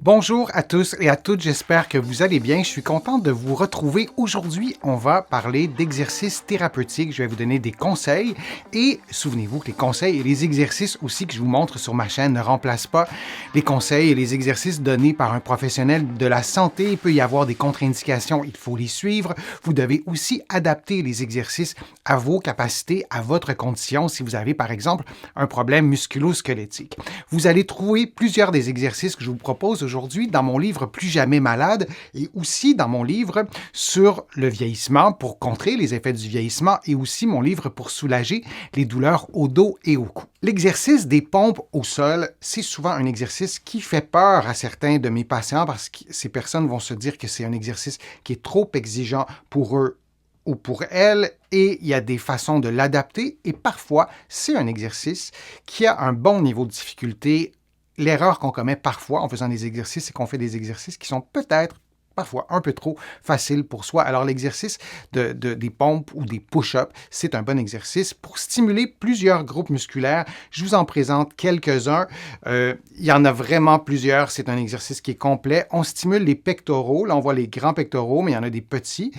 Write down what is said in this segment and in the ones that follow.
Bonjour à tous et à toutes, j'espère que vous allez bien. Je suis content de vous retrouver. Aujourd'hui, on va parler d'exercices thérapeutiques. Je vais vous donner des conseils et souvenez-vous que les conseils et les exercices aussi que je vous montre sur ma chaîne ne remplacent pas les conseils et les exercices donnés par un professionnel de la santé. Il peut y avoir des contre-indications, il faut les suivre. Vous devez aussi adapter les exercices à vos capacités, à votre condition. Si vous avez par exemple un problème musculo-squelettique, vous allez trouver plusieurs des exercices que je vous propose aujourd'hui dans mon livre Plus jamais malade et aussi dans mon livre sur le vieillissement pour contrer les effets du vieillissement et aussi mon livre pour soulager les douleurs au dos et au cou. L'exercice des pompes au sol, c'est souvent un exercice qui fait peur à certains de mes patients parce que ces personnes vont se dire que c'est un exercice qui est trop exigeant pour eux ou pour elles, et il y a des façons de l'adapter, et parfois, c'est un exercice qui a un bon niveau de difficulté. L'erreur qu'on commet parfois en faisant des exercices, c'est qu'on fait des exercices qui sont peut-être parfois un peu trop faciles pour soi. Alors l'exercice des pompes ou des push-ups, c'est un bon exercice pour stimuler plusieurs groupes musculaires. Je vous en présente quelques-uns. Il y en a vraiment plusieurs. C'est un exercice qui est complet. On stimule les pectoraux. Là, on voit les grands pectoraux, mais il y en a des petits.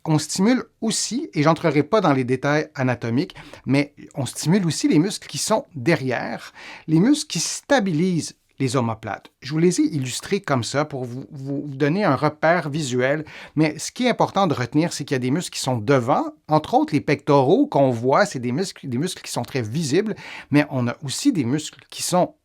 On stimule aussi, et j'entrerai pas dans les détails anatomiques, mais on stimule aussi les muscles qui sont derrière, les muscles qui stabilisent les omoplates. Je vous les ai illustrés comme ça pour vous donner un repère visuel, mais ce qui est important de retenir, c'est qu'il y a des muscles qui sont devant, entre autres les pectoraux qu'on voit, c'est des muscles qui sont très visibles, mais on a aussi des muscles qui sont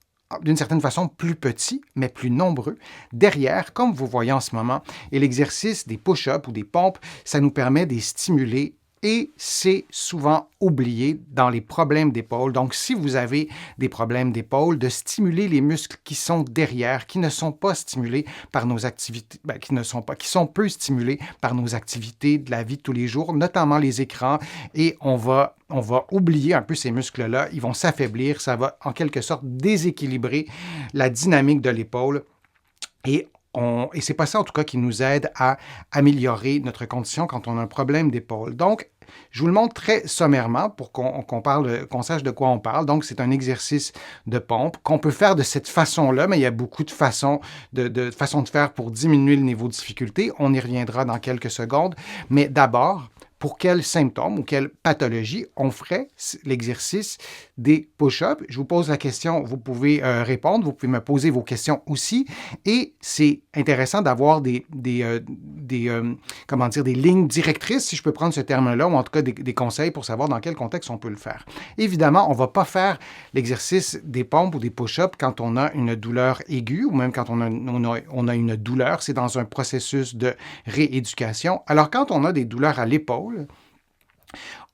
d'une certaine façon plus petits, mais plus nombreux, derrière, comme vous voyez en ce moment. Et l'exercice des push-ups ou des pompes, ça nous permet de les stimuler et c'est souvent oublié dans les problèmes d'épaule. Donc, si vous avez des problèmes d'épaule, de stimuler les muscles qui sont derrière, qui ne sont pas stimulés par nos activités, qui sont peu stimulés par nos activités de la vie de tous les jours, notamment les écrans, et on va oublier un peu ces muscles-là, ils vont s'affaiblir, ça va en quelque sorte déséquilibrer la dynamique de l'épaule. Et c'est pas ça, en tout cas, qui nous aide à améliorer notre condition quand on a un problème d'épaule. Donc, je vous le montre très sommairement pour qu'on sache de quoi on parle. Donc, c'est un exercice de pompe qu'on peut faire de cette façon-là, mais il y a beaucoup de façons de faire pour diminuer le niveau de difficulté. On y reviendra dans quelques secondes. Mais d'abord, pour quels symptômes ou quelle pathologie on ferait l'exercice des push-ups? Je vous pose la question, vous pouvez répondre, vous pouvez me poser vos questions aussi. Et c'est intéressant d'avoir des lignes directrices, si je peux prendre ce terme-là, ou en tout cas des conseils pour savoir dans quel contexte on peut le faire. Évidemment, on ne va pas faire l'exercice des pompes ou des push-ups quand on a une douleur aiguë ou même quand on a une douleur. C'est dans un processus de rééducation. Alors, quand on a des douleurs à l'épaule,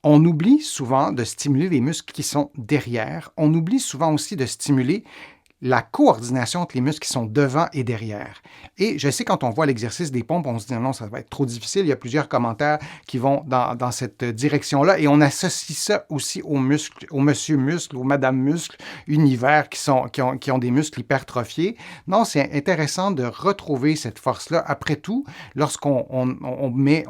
on oublie souvent de stimuler les muscles qui sont derrière. On oublie souvent aussi de stimuler la coordination entre les muscles qui sont devant et derrière. Et je sais, quand on voit l'exercice des pompes, on se dit non, ça va être trop difficile. Il y a plusieurs commentaires qui vont dans cette direction-là et on associe ça aussi aux muscles, au monsieur muscle, au madame muscle, univers qui ont des muscles hypertrophiés. Non, c'est intéressant de retrouver cette force-là. Après tout, lorsqu'on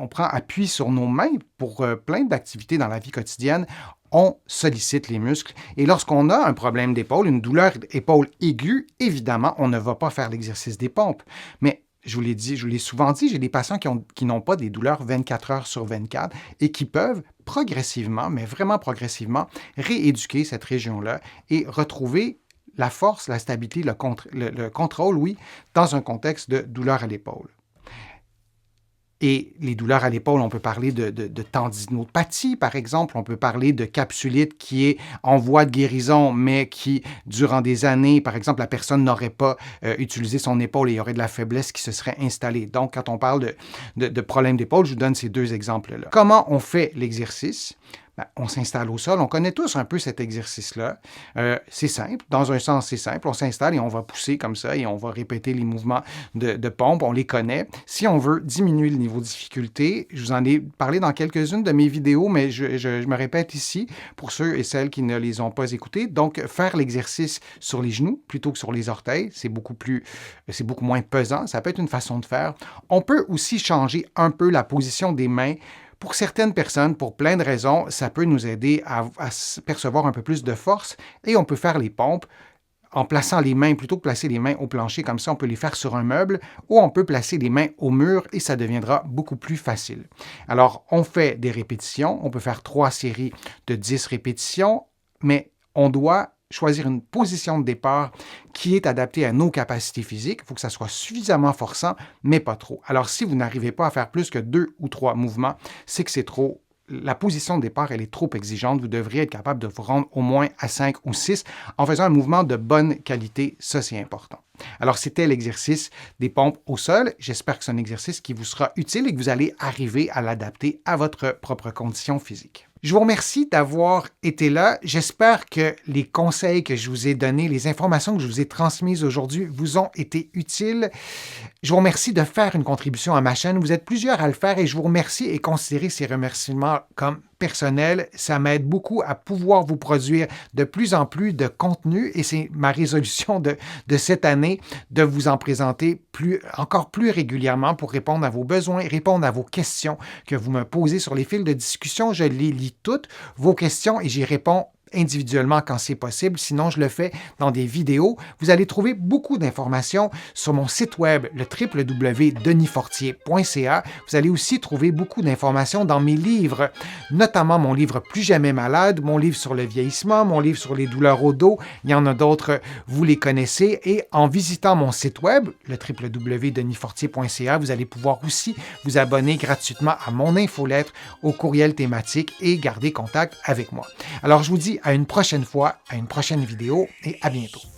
prend appui sur nos mains pour plein d'activités dans la vie quotidienne, on sollicite les muscles. Et lorsqu'on a un problème d'épaule, une douleur d'épaule aiguë, évidemment, on ne va pas faire l'exercice des pompes. Mais je vous l'ai souvent dit, j'ai des patients qui n'ont pas des douleurs 24 heures sur 24 et qui peuvent progressivement, mais vraiment progressivement, rééduquer cette région-là et retrouver la force, la stabilité, le contrôle, oui, dans un contexte de douleur à l'épaule. Et les douleurs à l'épaule, on peut parler de tendinopathie, par exemple. On peut parler de capsulite qui est en voie de guérison, mais qui, durant des années, par exemple, la personne n'aurait pas utilisé son épaule et il y aurait de la faiblesse qui se serait installée. Donc, quand on parle de problème d'épaule, je vous donne ces deux exemples-là. Comment on fait l'exercice? On s'installe au sol. On connaît tous un peu cet exercice-là. C'est simple. Dans un sens, c'est simple. On s'installe et on va pousser comme ça et on va répéter les mouvements de pompe. On les connaît. Si on veut diminuer le niveau de difficulté, je vous en ai parlé dans quelques-unes de mes vidéos, mais je me répète ici pour ceux et celles qui ne les ont pas écoutées. Donc, faire l'exercice sur les genoux plutôt que sur les orteils, c'est beaucoup moins pesant. Ça peut être une façon de faire. On peut aussi changer un peu la position des mains. Pour certaines personnes, pour plein de raisons, ça peut nous aider à percevoir un peu plus de force et on peut faire les pompes en plaçant les mains, plutôt que placer les mains au plancher comme ça, on peut les faire sur un meuble ou on peut placer les mains au mur et ça deviendra beaucoup plus facile. Alors, on fait des répétitions. On peut faire 3 séries de 10 répétitions, mais on doit choisir une position de départ qui est adaptée à nos capacités physiques. Il faut que ça soit suffisamment forçant, mais pas trop. Alors, si vous n'arrivez pas à faire plus que 2 ou 3 mouvements, c'est que c'est trop. La position de départ, elle est trop exigeante. Vous devriez être capable de vous rendre au moins à 5 ou 6 en faisant un mouvement de bonne qualité. Ça, c'est important. Alors, c'était l'exercice des pompes au sol. J'espère que c'est un exercice qui vous sera utile et que vous allez arriver à l'adapter à votre propre condition physique. Je vous remercie d'avoir été là. J'espère que les conseils que je vous ai donnés, les informations que je vous ai transmises aujourd'hui vous ont été utiles. Je vous remercie de faire une contribution à ma chaîne. Vous êtes plusieurs à le faire et je vous remercie et considérez ces remerciements comme personnels. Ça m'aide beaucoup à pouvoir vous produire de plus en plus de contenu et c'est ma résolution de cette année de vous en présenter encore plus régulièrement pour répondre à vos besoins, répondre à vos questions que vous me posez sur les fils de discussion. Je les lis toutes, vos questions, et j'y réponds individuellement quand c'est possible. Sinon, je le fais dans des vidéos. Vous allez trouver beaucoup d'informations sur mon site web, le www.denisfortier.ca. Vous allez aussi trouver beaucoup d'informations dans mes livres, notamment mon livre Plus jamais malade, mon livre sur le vieillissement, mon livre sur les douleurs au dos. Il y en a d'autres, vous les connaissez. Et en visitant mon site web, le www.denisfortier.ca, vous allez pouvoir aussi vous abonner gratuitement à mon infolettre, au courriel thématique et garder contact avec moi. Alors, je vous dis à une prochaine fois, à une prochaine vidéo et à bientôt.